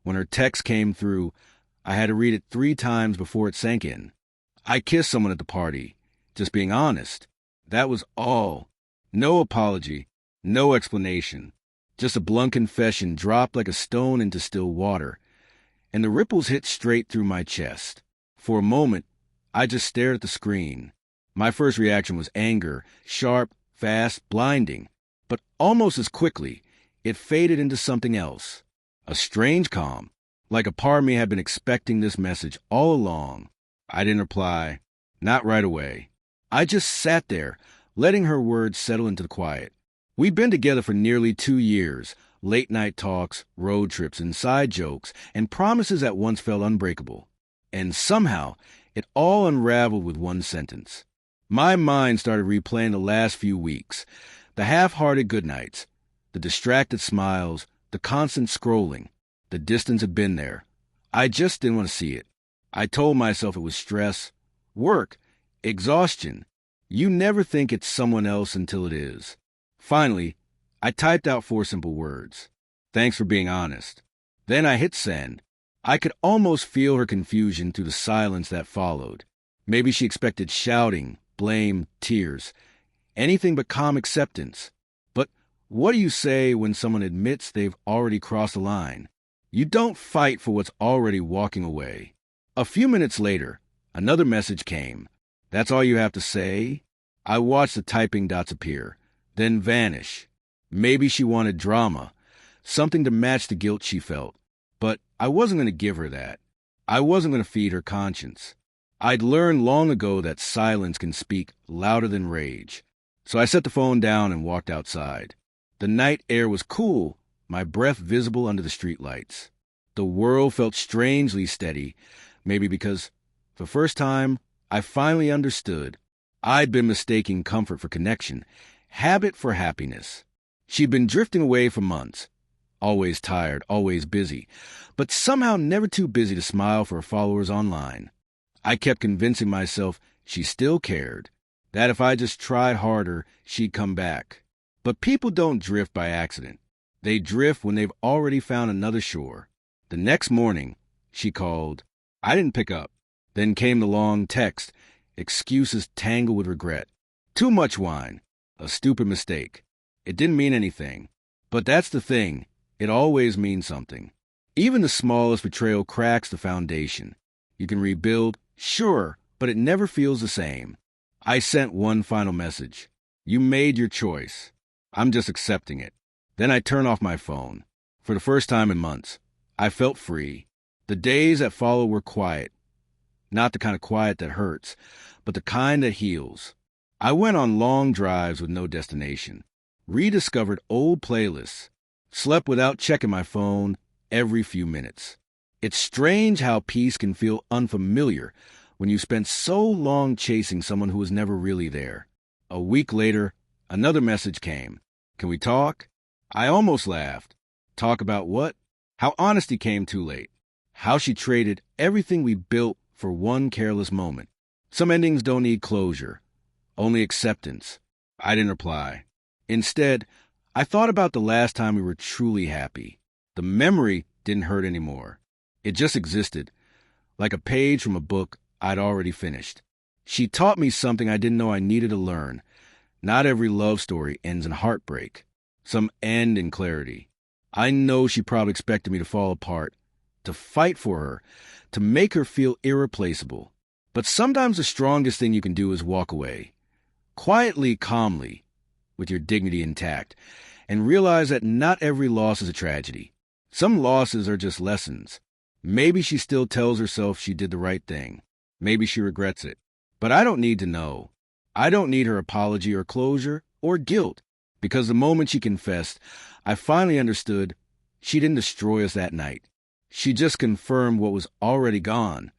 When her text came through, I had to read it 3 times before it sank in. I kissed someone at the party. Just being honest. That was all. No apology. No explanation. Just a blunt confession dropped like a stone into still water. And the ripples hit straight through my chest. For a moment, I just stared at the screen. My first reaction was anger, sharp, fast, blinding. But almost as quickly, it faded into something else. A strange calm, like a part of me had been expecting this message all along. I didn't reply. Not right away. I just sat there, letting her words settle into the quiet. We'd been together for nearly 2 years, late-night talks, road trips, and side jokes, and promises that once felt unbreakable. And somehow, it all unraveled with one sentence. My mind started replaying the last few weeks, the half-hearted goodnights, the distracted smiles, the constant scrolling. The distance had been there. I just didn't want to see it. I told myself it was stress, work, exhaustion. You never think it's someone else until it is. Finally, I typed out 4 simple words. Thanks for being honest. Then I hit send. I could almost feel her confusion through the silence that followed. Maybe she expected shouting, blame, tears. Anything but calm acceptance. But what do you say when someone admits they've already crossed the line? You don't fight for what's already walking away. A few minutes later, another message came. That's all you have to say? I watched the typing dots appear, then vanish. Maybe she wanted drama, something to match the guilt she felt. But I wasn't going to give her that. I wasn't going to feed her conscience. I'd learned long ago that silence can speak louder than rage. So I set the phone down and walked outside. The night air was cool, my breath visible under the streetlights. The world felt strangely steady, maybe because, for the first time, I finally understood. I'd been mistaking comfort for connection, habit for happiness. She'd been drifting away for months. Always tired, always busy, but somehow never too busy to smile for her followers online. I kept convincing myself she still cared, that if I just tried harder, she'd come back. But people don't drift by accident. They drift when they've already found another shore. The next morning, she called. I didn't pick up. Then came the long text, excuses tangled with regret. Too much wine. A stupid mistake. It didn't mean anything. But that's the thing. It always means something. Even the smallest betrayal cracks the foundation. You can rebuild, sure, but it never feels the same. I sent one final message. You made your choice. I'm just accepting it. Then I turned off my phone. For the first time in months, I felt free. The days that followed were quiet. Not the kind of quiet that hurts, but the kind that heals. I went on long drives with no destination. Rediscovered old playlists. Slept without checking my phone every few minutes. It's strange how peace can feel unfamiliar when you spent so long chasing someone who was never really there. A week later, another message came. Can we talk? I almost laughed. Talk about what? How honesty came too late. How she traded everything we built for one careless moment. Some endings don't need closure, only acceptance. I didn't reply. Instead, I thought about the last time we were truly happy. The memory didn't hurt anymore. It just existed, like a page from a book I'd already finished. She taught me something I didn't know I needed to learn. Not every love story ends in heartbreak. Some end in clarity. I know she probably expected me to fall apart, to fight for her, to make her feel irreplaceable. But sometimes the strongest thing you can do is walk away. Quietly, calmly, with your dignity intact, and realize that not every loss is a tragedy. Some losses are just lessons. Maybe she still tells herself she did the right thing. Maybe she regrets it. But I don't need to know. I don't need her apology or closure or guilt, because the moment she confessed, I finally understood she didn't destroy us that night. She just confirmed what was already gone.